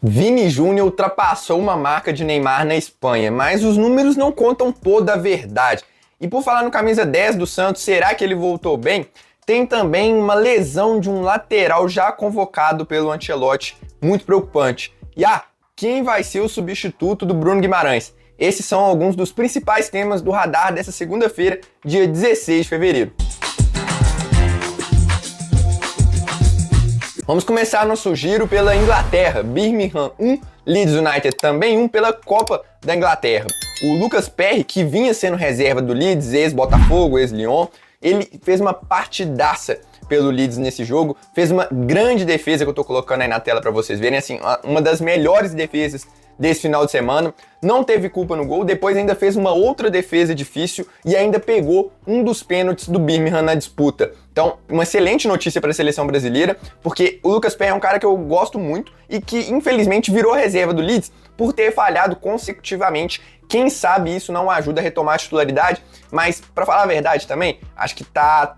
Vini Júnior ultrapassou uma marca de Neymar na Espanha, mas os números não contam toda a verdade. E por falar no camisa 10 do Santos, será que ele voltou bem? Tem também uma lesão de um lateral já convocado pelo Ancelotti, muito preocupante. E quem vai ser o substituto do Bruno Guimarães? Esses são alguns dos principais temas do radar dessa segunda-feira, dia 16 de fevereiro. Vamos começar nosso giro pela Inglaterra. Birmingham 1, Leeds United também 1 pela Copa da Inglaterra. O Lucas Perry, que vinha sendo reserva do Leeds, ex-Botafogo, ex-Lyon, ele fez uma partidaça pelo Leeds nesse jogo, fez uma grande defesa que eu tô colocando aí na tela para vocês verem, assim, uma das melhores defesas desse final de semana, não teve culpa no gol, depois ainda fez uma outra defesa difícil e ainda pegou um dos pênaltis do Birmingham na disputa. Então, uma excelente notícia para a seleção brasileira, porque o Lucas Perry é um cara que eu gosto muito e que infelizmente virou reserva do Leeds por ter falhado consecutivamente. Quem sabe isso não ajuda a retomar a titularidade, mas para falar a verdade também, acho que tá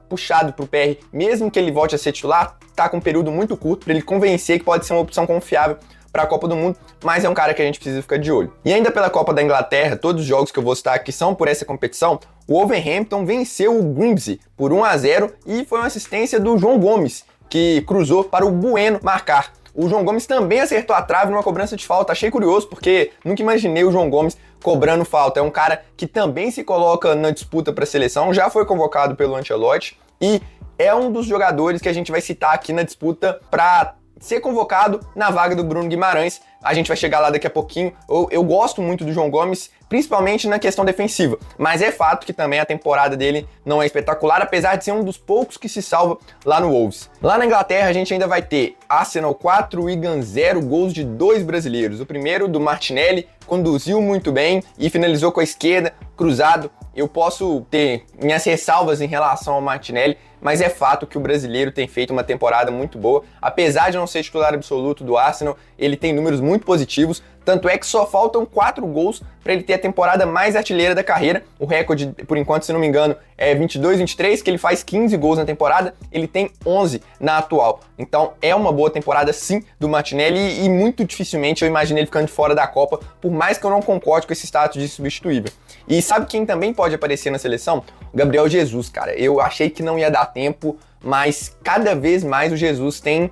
puxado pro Perry, mesmo que ele volte a ser titular, tá com um período muito curto para ele convencer que pode ser uma opção confiável para a Copa do Mundo, mas é um cara que a gente precisa ficar de olho. E ainda pela Copa da Inglaterra, todos os jogos que eu vou citar aqui são por essa competição, o Wolverhampton venceu o Grimsby por 1-0 e foi uma assistência do João Gomes, que cruzou para o Bueno marcar. O João Gomes também acertou a trave numa cobrança de falta. Achei curioso porque nunca imaginei o João Gomes cobrando falta. É um cara que também se coloca na disputa para a seleção, já foi convocado pelo Ancelotti e é um dos jogadores que a gente vai citar aqui na disputa para ser convocado na vaga do Bruno Guimarães. A gente vai chegar lá daqui a pouquinho. Eu gosto muito do João Gomes, principalmente na questão defensiva, mas é fato que também a temporada dele não é espetacular, apesar de ser um dos poucos que se salva lá no Wolves. Lá na Inglaterra a gente ainda vai ter Arsenal 4, Wigan 0, gols de 2 brasileiros. O primeiro do Martinelli, conduziu muito bem e finalizou com a esquerda, cruzado. Eu posso ter minhas ressalvas em relação ao Martinelli, mas é fato que o brasileiro tem feito uma temporada muito boa. Apesar de não ser titular absoluto do Arsenal, ele tem números muito positivos, tanto é que só faltam 4 gols para ele ter a temporada mais artilheira da carreira. O recorde, por enquanto, se não me engano, é 22-23, que ele faz 15 gols na temporada, ele tem 11 na atual. Então é uma boa temporada sim do Martinelli e muito dificilmente eu imagino ele ficando de fora da Copa, por mais que eu não concorde com esse status de substituível. E sabe quem também pode aparecer na seleção? O Gabriel Jesus, cara. Eu achei que não ia dar tempo, mas cada vez mais o Jesus tem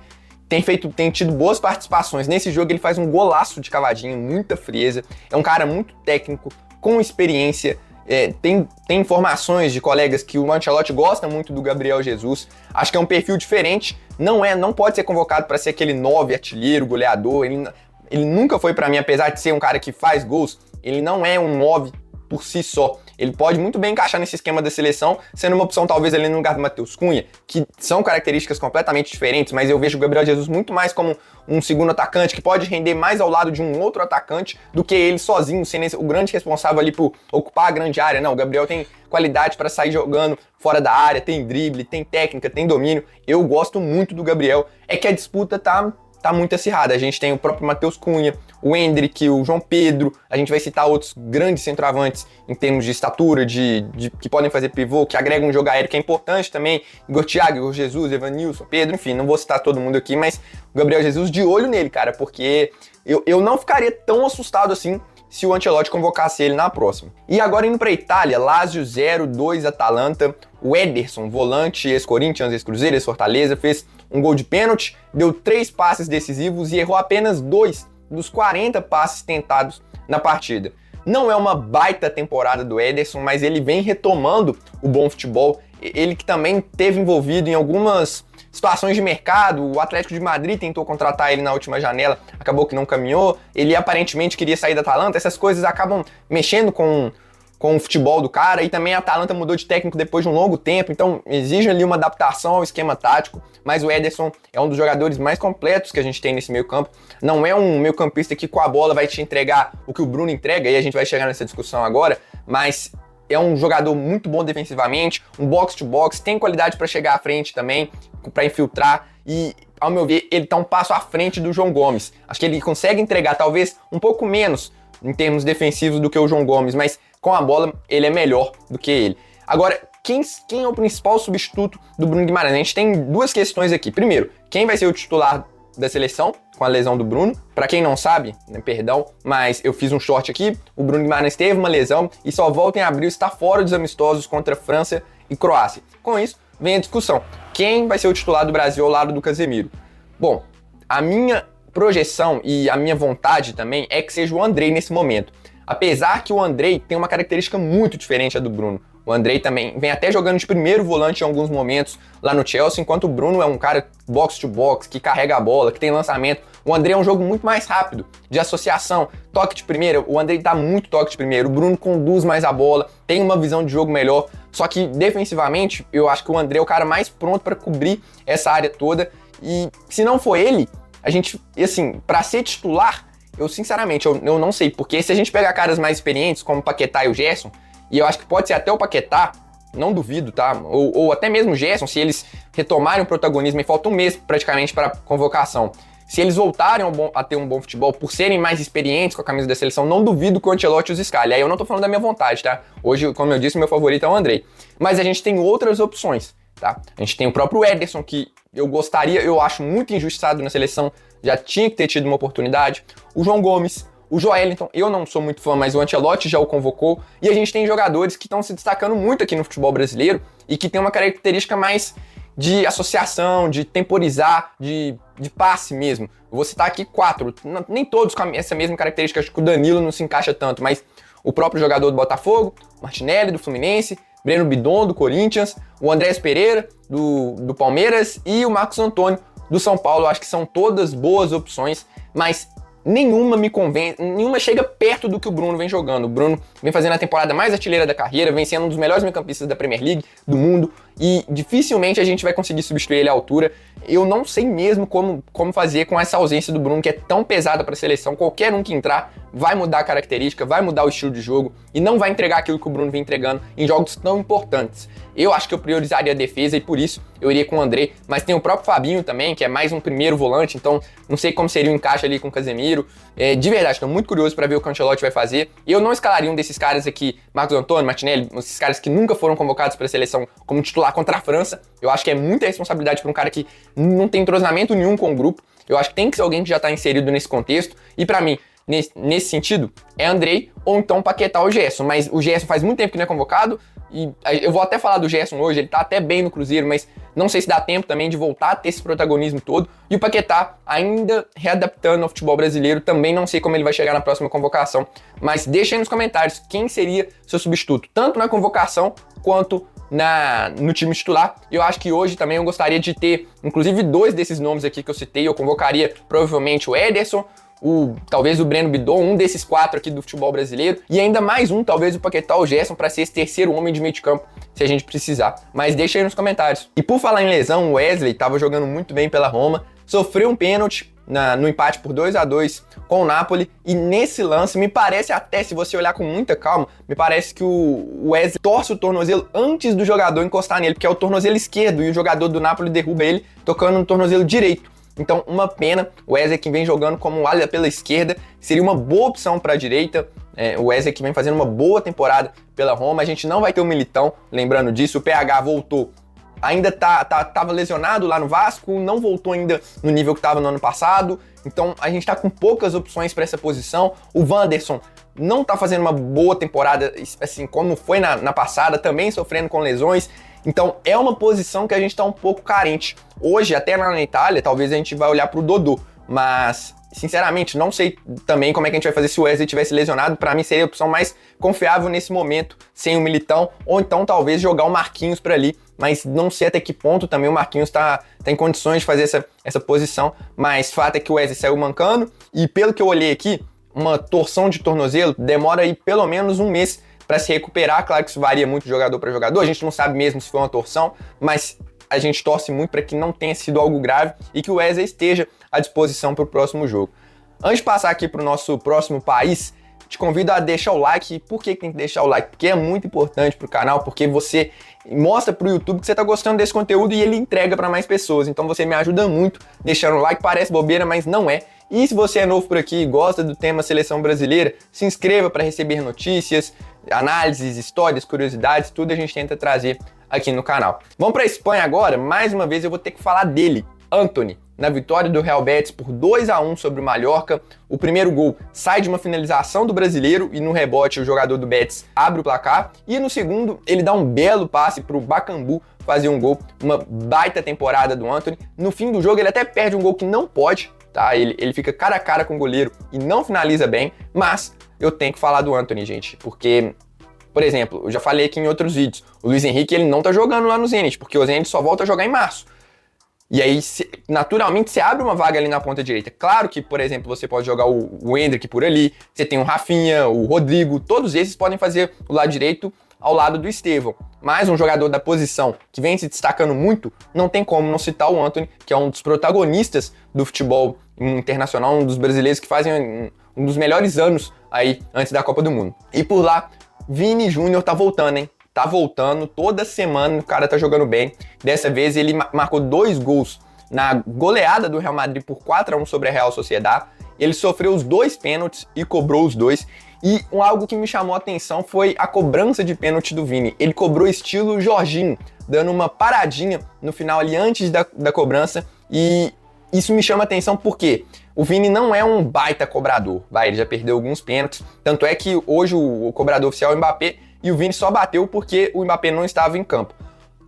tido boas participações. Nesse jogo ele faz um golaço de cavadinha, muita frieza. É um cara muito técnico, com experiência. Tem informações de colegas que o Ancelotti gosta muito do Gabriel Jesus. Acho que é um perfil diferente. Não pode ser convocado para ser aquele 9 artilheiro, goleador. Ele nunca foi para mim, apesar de ser um cara que faz gols, ele não é um 9 por si só. Ele pode muito bem encaixar nesse esquema da seleção, sendo uma opção talvez ali no lugar do Matheus Cunha, que são características completamente diferentes, mas eu vejo o Gabriel Jesus muito mais como um segundo atacante, que pode render mais ao lado de um outro atacante do que ele sozinho, sendo o grande responsável ali por ocupar a grande área. Não, o Gabriel tem qualidade para sair jogando fora da área, tem drible, tem técnica, tem domínio. Eu gosto muito do Gabriel. É que a disputa tá muito acirrada. A gente tem o próprio Matheus Cunha, o Endrick, o João Pedro, a gente vai citar outros grandes centroavantes em termos de estatura, que podem fazer pivô, que agregam um jogo aéreo que é importante também, Igor Thiago, Igor Jesus, Evanilson, Pedro, enfim, não vou citar todo mundo aqui, mas o Gabriel Jesus de olho nele, cara, porque eu não ficaria tão assustado assim se o Ancelotti convocasse ele na próxima. E agora indo para Itália, Lazio 0-2 Atalanta, o Ederson, volante, ex-Corinthians, ex-Cruzeiro, ex-Fortaleza, fez um gol de pênalti, deu 3 passes decisivos e errou apenas 2 dos 40 passes tentados na partida. Não é uma baita temporada do Ederson, mas ele vem retomando o bom futebol. Ele que também teve envolvido em algumas situações de mercado. O Atlético de Madrid tentou contratar ele na última janela, acabou que não caminhou. Ele aparentemente queria sair da Atalanta. Essas coisas acabam mexendo com o futebol do cara, e também a Atalanta mudou de técnico depois de um longo tempo, então exige ali uma adaptação ao esquema tático, mas o Ederson é um dos jogadores mais completos que a gente tem nesse meio campo. Não é um meio campista que com a bola vai te entregar o que o Bruno entrega, e a gente vai chegar nessa discussão agora, mas é um jogador muito bom defensivamente, um box-to-box, tem qualidade para chegar à frente também, para infiltrar, e ao meu ver ele tá um passo à frente do João Gomes. Acho que ele consegue entregar talvez um pouco menos em termos defensivos do que o João Gomes, mas com a bola ele é melhor do que ele. Agora, quem é o principal substituto do Bruno Guimarães? A gente tem duas questões aqui. Primeiro, quem vai ser o titular da seleção com a lesão do Bruno. Para quem não sabe, né, perdão, mas eu fiz um short aqui, o Bruno Guimarães teve uma lesão e só volta em abril, está fora dos amistosos contra França e Croácia. Com isso, vem a discussão. Quem vai ser o titular do Brasil ao lado do Casemiro? Bom, a minha projeção e a minha vontade também é que seja o Andrei nesse momento. Apesar que o Andrei tem uma característica muito diferente da do Bruno. O Andrei também vem até jogando de primeiro volante em alguns momentos lá no Chelsea, enquanto o Bruno é um cara box to box, que carrega a bola, que tem lançamento. O Andrei é um jogo muito mais rápido, de associação, toque de primeira. O Andrei dá muito toque de primeira, o Bruno conduz mais a bola, tem uma visão de jogo melhor. Só que defensivamente, eu acho que o Andrei é o cara mais pronto para cobrir essa área toda. E se não for ele, a gente, assim, para ser titular, eu sinceramente, eu não sei, porque se a gente pegar caras mais experientes, como o Paquetá e o Gerson, e eu acho que pode ser até o Paquetá, não duvido, tá? Ou até mesmo o Gerson, se eles retomarem o protagonismo, e falta um mês praticamente para convocação, se eles voltarem a ter um bom futebol, por serem mais experientes com a camisa da seleção, não duvido que o Ancelotti os escalhe. Aí eu não tô falando da minha vontade, tá? Hoje, como eu disse, meu favorito é o Andrei. Mas a gente tem outras opções, tá? A gente tem o próprio Ederson, que eu acho muito injustiçado na seleção, já tinha que ter tido uma oportunidade. O João Gomes, o Joelinton, eu não sou muito fã, mas o Ancelotti já o convocou. E a gente tem jogadores que estão se destacando muito aqui no futebol brasileiro e que tem uma característica mais de associação, de temporizar, de passe mesmo. Eu vou citar aqui 4, nem todos com essa mesma característica, acho que o Danilo não se encaixa tanto, mas o próprio jogador do Botafogo, Martinelli do Fluminense, Breno Bidon do Corinthians, o Andrés Pereira do Palmeiras e o Marcos Antônio do São Paulo. Eu acho que são todas boas opções, mas nenhuma me convence, nenhuma chega perto do que o Bruno vem jogando. O Bruno vem fazendo a temporada mais artilheira da carreira, vem sendo um dos melhores meio-campistas da Premier League, do mundo, e dificilmente a gente vai conseguir substituir ele à altura. Eu não sei mesmo como fazer com essa ausência do Bruno, que é tão pesada para a seleção. Qualquer um que entrar vai mudar a característica, vai mudar o estilo de jogo e não vai entregar aquilo que o Bruno vem entregando em jogos tão importantes. Eu acho que eu priorizaria a defesa e por isso eu iria com o André, mas tem o próprio Fabinho também, que é mais um primeiro volante, então não sei como seria o encaixe ali com o Casemiro. De verdade, estou muito curioso para ver o que o Ancelotti vai fazer. Eu não escalaria um desses caras aqui, Marcos Antônio, Martinelli, esses caras que nunca foram convocados para a seleção como titular contra a França. Eu acho que é muita responsabilidade para um cara que não tem entrosamento nenhum com o grupo. Eu acho que tem que ser alguém que já está inserido nesse contexto. E para mim, nesse sentido, é Andrei ou então Paquetá ou Gerson. Mas o Gerson faz muito tempo que não é convocado. E eu vou até falar do Gerson hoje, ele tá até bem no Cruzeiro, mas não sei se dá tempo também de voltar a ter esse protagonismo todo. E o Paquetá ainda readaptando ao futebol brasileiro, também não sei como ele vai chegar na próxima convocação. Mas deixa aí nos comentários quem seria seu substituto, tanto na convocação quanto no time titular. Eu acho que hoje também eu gostaria de ter, inclusive, 2 desses nomes aqui que eu citei. Eu convocaria provavelmente o Ederson, talvez o Breno Bidon, um desses 4 aqui do futebol brasileiro, e ainda mais um, talvez o Paquetá ou o Gerson, para ser esse terceiro homem de meio de campo, se a gente precisar. Mas deixa aí nos comentários. E por falar em lesão, o Wesley estava jogando muito bem pela Roma, sofreu um pênalti no empate por 2-2 com o Napoli, e nesse lance, me parece até, se você olhar com muita calma, me parece que o Wesley torce o tornozelo antes do jogador encostar nele, porque é o tornozelo esquerdo, e o jogador do Napoli derruba ele tocando no tornozelo direito. Então, uma pena, o Wesley que vem jogando como um ala pela esquerda, seria uma boa opção para a direita. O Wesley que vem fazendo uma boa temporada pela Roma, a gente não vai ter o Militão, lembrando disso, o PH voltou, ainda tava lesionado lá no Vasco, não voltou ainda no nível que estava no ano passado, então a gente tá com poucas opções para essa posição. O Wanderson não tá fazendo uma boa temporada, assim como foi na passada, também sofrendo com lesões. Então é uma posição que a gente tá um pouco carente. Hoje, até lá na Itália, talvez a gente vai olhar pro Dodô, mas sinceramente não sei também como é que a gente vai fazer se o Wesley tivesse lesionado. Para mim seria a opção mais confiável nesse momento, sem o Militão, ou então talvez jogar o Marquinhos para ali, mas não sei até que ponto também o Marquinhos tá em condições de fazer essa posição. Mas fato é que o Wesley saiu mancando, e pelo que eu olhei aqui, uma torção de tornozelo demora aí pelo menos um mês para se recuperar. Claro que isso varia muito de jogador para jogador, a gente não sabe mesmo se foi uma torção, mas a gente torce muito para que não tenha sido algo grave e que o Wesley esteja à disposição para o próximo jogo. Antes de passar aqui para o nosso próximo país, te convido a deixar o like. Por que tem que deixar o like? Porque é muito importante para o canal, porque você mostra para o YouTube que você está gostando desse conteúdo e ele entrega para mais pessoas. Então você me ajuda muito deixando o like, parece bobeira, mas não é. E se você é novo por aqui e gosta do tema seleção brasileira, se inscreva para receber notícias, análises, histórias, curiosidades, tudo a gente tenta trazer aqui no canal. Vamos para a Espanha agora. Mais uma vez eu vou ter que falar dele, Antony. na vitória do Real Betis por 2-1 sobre o Mallorca. O primeiro gol sai de uma finalização do brasileiro e no rebote o jogador do Betis abre o placar. E no segundo ele dá um belo passe para o Bakambu fazer um gol, uma baita temporada do Antony. No fim do jogo ele até perde um gol que não pode, tá? Ele fica cara a cara com o goleiro e não finaliza bem, mas eu tenho que falar do Antony, gente, porque, por exemplo, eu já falei aqui em outros vídeos, o Luiz Henrique ele não tá jogando lá no Zenit, porque o Zenit só volta a jogar em março. E aí, naturalmente, você abre uma vaga ali na ponta direita. Claro que, por exemplo, você pode jogar o Endrick por ali, você tem o Rafinha, o Rodrigo, todos esses podem fazer o lado direito ao lado do Estevão. Mas um jogador da posição que vem se destacando muito, não tem como não citar o Antony, que é um dos protagonistas do futebol internacional, um dos brasileiros que fazem um dos melhores anos aí antes da Copa do Mundo. E por lá, Vini Júnior tá voltando, hein? Tá voltando, toda semana o cara tá jogando bem. Dessa vez ele marcou 2 gols na goleada do Real Madrid por 4-1 sobre a Real Sociedad. Ele sofreu os 2 pênaltis e cobrou os 2. E algo que me chamou a atenção foi a cobrança de pênalti do Vini. Ele cobrou estilo Jorginho, dando uma paradinha no final ali antes da cobrança. E isso me chama a atenção porque o Vini não é um baita cobrador. Ele já perdeu alguns pênaltis. Tanto é que hoje o cobrador oficial é o Mbappé e o Vini só bateu porque o Mbappé não estava em campo.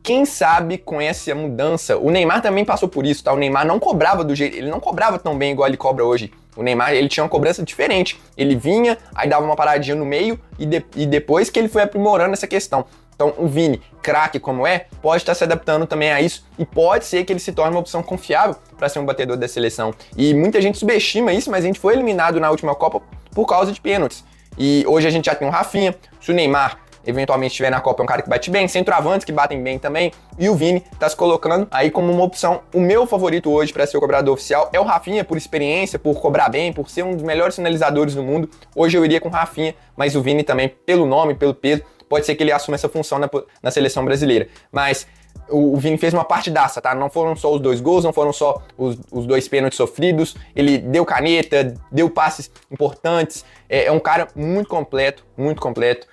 Quem sabe com essa mudança, o Neymar também passou por isso, tá? O Neymar não cobrava do jeito, ele não cobrava tão bem igual ele cobra hoje. O Neymar, ele tinha uma cobrança diferente. Ele vinha, aí dava uma paradinha no meio e depois que ele foi aprimorando essa questão. Então o Vini, craque como é, pode estar se adaptando também a isso e pode ser que ele se torne uma opção confiável para ser um batedor da seleção. E muita gente subestima isso, mas a gente foi eliminado na última Copa por causa de pênaltis. E hoje a gente já tem o Rafinha, se o Neymar eventualmente estiver na Copa é um cara que bate bem, centroavantes que batem bem também, e o Vini tá se colocando aí como uma opção. O meu favorito hoje para ser o cobrador oficial é o Rafinha, por experiência, por cobrar bem, por ser um dos melhores finalizadores do mundo. Hoje eu iria com o Rafinha, mas o Vini também, pelo nome, pelo peso, pode ser que ele assuma essa função na seleção brasileira. Mas o Vini fez uma partidaça, tá? Não foram só os 2 gols, não foram só os 2 pênaltis sofridos, ele deu caneta, deu passes importantes, é um cara muito completo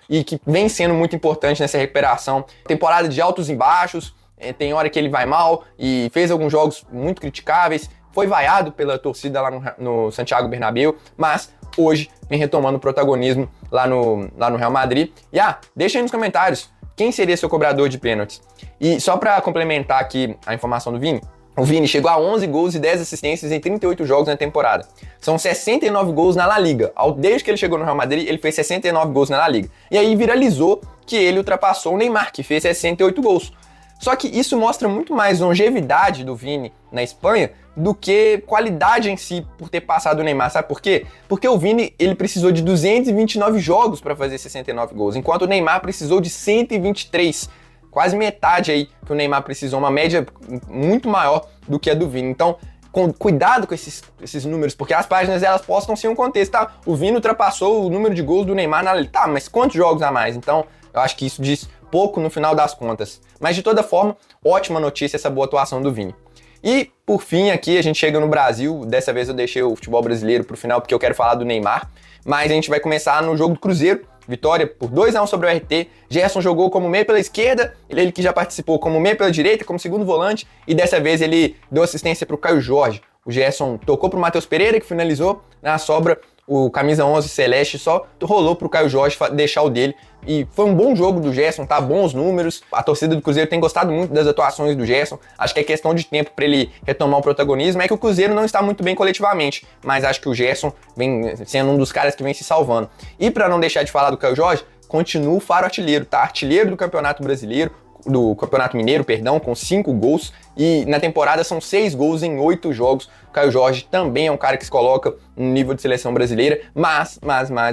e que vem sendo muito importante nessa recuperação. Temporada de altos e baixos, tem hora que ele vai mal e fez alguns jogos muito criticáveis, foi vaiado pela torcida lá no Santiago Bernabéu, mas hoje vem retomando o protagonismo lá no Real Madrid. E deixa aí nos comentários quem seria seu cobrador de pênaltis. E só para complementar aqui a informação do Vini, o Vini chegou a 11 gols e 10 assistências em 38 jogos na temporada. São 69 gols na La Liga. Desde que ele chegou no Real Madrid, ele fez 69 gols na La Liga. E aí viralizou que ele ultrapassou o Neymar, que fez 68 gols. Só que isso mostra muito mais longevidade do Vini na Espanha do que qualidade em si por ter passado o Neymar. Sabe por quê? Porque o Vini ele precisou de 229 jogos para fazer 69 gols, enquanto o Neymar precisou de 123. Quase metade aí que o Neymar precisou, uma média muito maior do que a do Vini. Então, cuidado com esses números, porque as páginas elas postam sem um contexto, tá? O Vini ultrapassou o número de gols do Neymar na Liga. Tá, mas quantos jogos a mais? Então, eu acho que isso diz pouco no final das contas. Mas de toda forma, ótima notícia essa boa atuação do Vini. E por fim aqui a gente chega no Brasil, dessa vez eu deixei o futebol brasileiro pro final porque eu quero falar do Neymar, mas a gente vai começar no jogo do Cruzeiro, vitória por 2-1 sobre o RT. Gerson jogou como meio pela esquerda, ele que já participou como meio pela direita, como segundo volante, e dessa vez ele deu assistência pro Caio Jorge. O Gerson tocou pro Matheus Pereira, que finalizou, na sobra o camisa 11 Celeste só rolou pro Caio Jorge deixar o dele. E foi um bom jogo do Gerson, tá? Bons números. A torcida do Cruzeiro tem gostado muito das atuações do Gerson. Acho que é questão de tempo para ele retomar o protagonismo. É que o Cruzeiro não está muito bem coletivamente, mas acho que o Gerson vem sendo um dos caras que vem se salvando. E para não deixar de falar do Caio Jorge, continua o Faro artilheiro, tá? Artilheiro do Campeonato Brasileiro, do Campeonato Mineiro, perdão, com 5 gols. E na temporada são 6 gols em 8 jogos. O Caio Jorge também é um cara que se coloca no nível de seleção brasileira, mas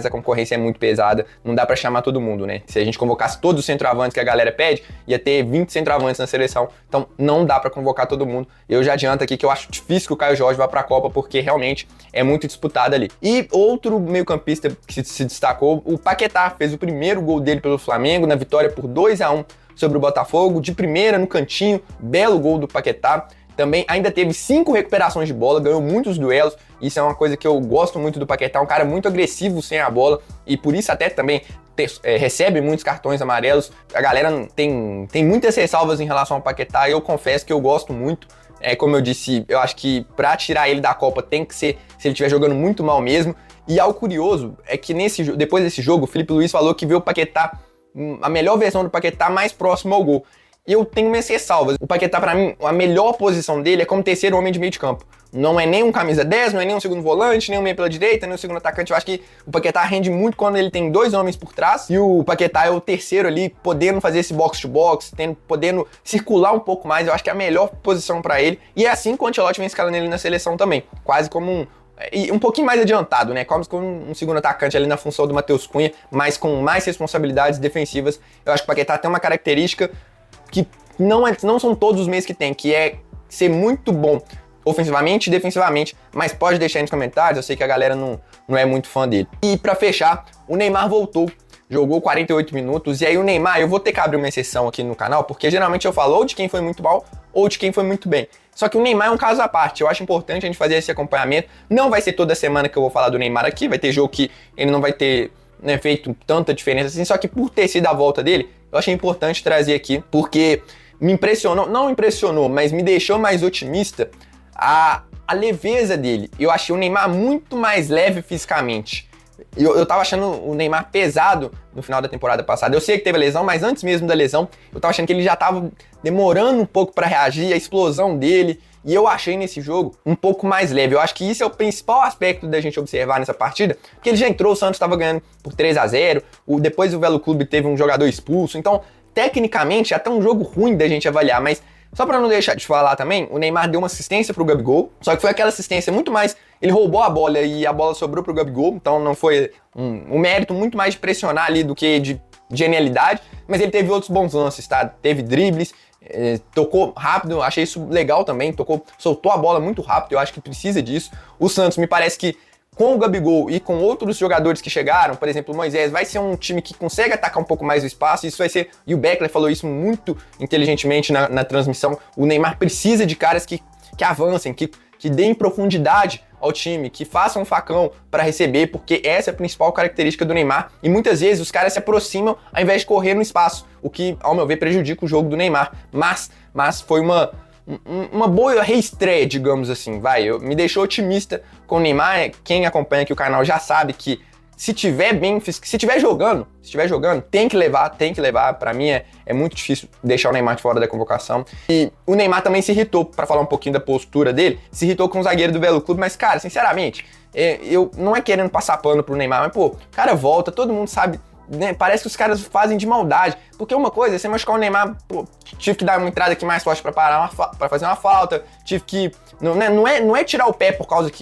a concorrência é muito pesada, não dá pra chamar todo mundo, né? Se a gente convocasse todos os centroavantes que a galera pede, ia ter 20 centroavantes na seleção, então não dá pra convocar todo mundo. Eu já adianto aqui que eu acho difícil que o Caio Jorge vá pra Copa, porque realmente é muito disputado ali. E outro meio-campista que se destacou, o Paquetá, fez o primeiro gol dele pelo Flamengo, na vitória por 2-1 sobre o Botafogo, de primeira no cantinho, belo gol do Paquetá. Também ainda teve 5 recuperações de bola, ganhou muitos duelos, isso é uma coisa que eu gosto muito do Paquetá, um cara muito agressivo sem a bola, e por isso até também recebe muitos cartões amarelos. A galera tem muitas ressalvas em relação ao Paquetá, e eu confesso que eu gosto muito. Como eu disse, eu acho que pra tirar ele da Copa tem que ser se ele estiver jogando muito mal mesmo. E algo curioso é que depois desse jogo, o Felipe Luiz falou que viu o Paquetá, a melhor versão do Paquetá mais próximo ao gol. E eu tenho minhas ressalvas. O Paquetá, pra mim, a melhor posição dele é como terceiro homem de meio de campo. Não é nem um camisa 10, não é nem um segundo volante, nem um meio pela direita, nem um segundo atacante. Eu acho que o Paquetá rende muito quando ele tem dois homens por trás. E o Paquetá é o terceiro ali, podendo fazer esse box-to-box, podendo circular um pouco mais. Eu acho que é a melhor posição pra ele. E é assim que o Ancelotti vem escalando ele na seleção também. Quase como um pouquinho mais adiantado, né? Como um segundo atacante ali na função do Matheus Cunha, mas com mais responsabilidades defensivas. Eu acho que o Paquetá tem uma característica que não são todos os meios que tem, que é ser muito bom ofensivamente e defensivamente, mas pode deixar aí nos comentários, eu sei que a galera não é muito fã dele. E pra fechar, o Neymar voltou, jogou 48 minutos, e aí o Neymar, eu vou ter que abrir uma exceção aqui no canal, porque geralmente eu falo ou de quem foi muito mal, ou de quem foi muito bem. Só que o Neymar é um caso à parte, eu acho importante a gente fazer esse acompanhamento. Não vai ser toda semana que eu vou falar do Neymar aqui, vai ter jogo que ele não vai ter, né, feito tanta diferença assim, só que por ter sido a volta dele, eu achei importante trazer aqui, porque me impressionou, não impressionou, mas me deixou mais otimista a leveza dele. Eu achei o Neymar muito mais leve fisicamente. Eu tava achando o Neymar pesado no final da temporada passada. Eu sei que teve a lesão, mas antes mesmo da lesão, eu tava achando que ele já tava demorando um pouco pra reagir, a explosão dele. E eu achei nesse jogo um pouco mais leve. Eu acho que isso é o principal aspecto da gente observar nessa partida, porque ele já entrou, o Santos estava ganhando por 3-0, depois o Velo Clube teve um jogador expulso. Então, tecnicamente, é até um jogo ruim da gente avaliar, mas só pra não deixar de falar também, o Neymar deu uma assistência pro Gabigol, só que foi aquela assistência muito mais, ele roubou a bola e a bola sobrou pro Gabigol, então não foi um mérito muito mais de pressionar ali do que de genialidade, mas ele teve outros bons lances, tá? Teve dribles, tocou rápido, achei isso legal também, soltou a bola muito rápido, eu acho que precisa disso. O Santos me parece que com o Gabigol e com outros jogadores que chegaram, por exemplo, o Moisés, vai ser um time que consegue atacar um pouco mais o espaço, isso vai ser, e o Beckler falou isso muito inteligentemente na transmissão, o Neymar precisa de caras que avancem, que deem profundidade ao time, que façam um facão para receber, porque essa é a principal característica do Neymar, e muitas vezes os caras se aproximam ao invés de correr no espaço, o que, ao meu ver, prejudica o jogo do Neymar, mas foi uma boa reestreia, digamos assim, me deixou otimista com o Neymar. Quem acompanha aqui o canal já sabe que se estiver jogando, tem que levar, pra mim é muito difícil deixar o Neymar de fora da convocação. E o Neymar também se irritou, pra falar um pouquinho da postura dele, se irritou com o zagueiro do Velo Clube, mas cara, sinceramente, eu não é querendo passar pano pro Neymar, mas pô, o cara volta, todo mundo sabe, né, parece que os caras fazem de maldade, porque uma coisa é você machucar o Neymar, pô, tive que dar uma entrada aqui mais forte pra fazer uma falta, tive que, não é tirar o pé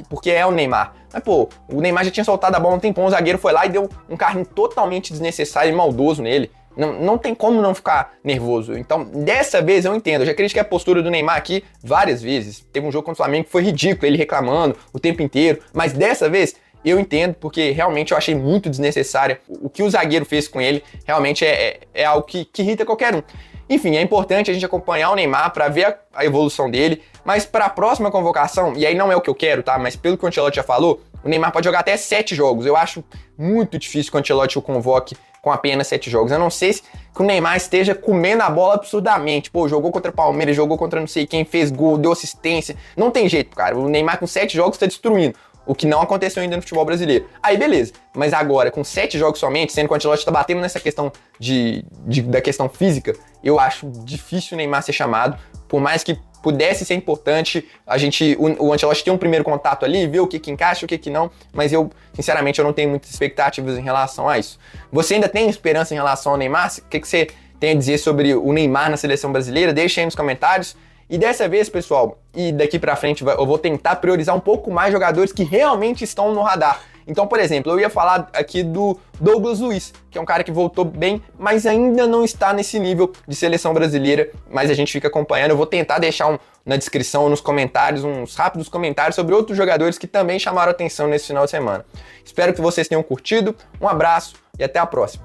porque é o Neymar, mas pô, o Neymar já tinha soltado a bola um tempão, o zagueiro foi lá e deu um carrinho totalmente desnecessário e maldoso nele, não tem como não ficar nervoso. Então, dessa vez eu entendo, eu já critiquei a postura do Neymar aqui várias vezes, teve um jogo contra o Flamengo que foi ridículo, ele reclamando o tempo inteiro, mas dessa vez eu entendo, porque realmente eu achei muito desnecessário. O que o zagueiro fez com ele realmente é algo que irrita qualquer um. Enfim, é importante a gente acompanhar o Neymar para ver a evolução dele, mas para a próxima convocação, e aí não é o que eu quero, tá? Mas pelo que o Ancelotti já falou, o Neymar pode jogar até 7 jogos. Eu acho muito difícil que o Ancelotti o convoque com apenas 7 jogos. Eu não sei que o Neymar esteja comendo a bola absurdamente. Pô, jogou contra o Palmeiras, jogou contra não sei quem, fez gol, deu assistência. Não tem jeito, cara. O Neymar com 7 jogos tá destruindo. O que não aconteceu ainda no futebol brasileiro. Aí beleza, mas agora com 7 jogos somente, sendo que o Ancelotti tá batendo nessa questão da questão física, eu acho difícil o Neymar ser chamado, por mais que pudesse ser importante, o Ancelotti tem um primeiro contato ali, ver o que encaixa, o que não, mas sinceramente, eu não tenho muitas expectativas em relação a isso. Você ainda tem esperança em relação ao Neymar? O que você tem a dizer sobre o Neymar na seleção brasileira? Deixa aí nos comentários. E dessa vez, pessoal, e daqui pra frente eu vou tentar priorizar um pouco mais jogadores que realmente estão no radar. Então, por exemplo, eu ia falar aqui do Douglas Luiz, que é um cara que voltou bem, mas ainda não está nesse nível de seleção brasileira, mas a gente fica acompanhando. Eu vou tentar deixar na descrição, nos comentários, uns rápidos comentários sobre outros jogadores que também chamaram atenção nesse final de semana. Espero que vocês tenham curtido, um abraço e até a próxima.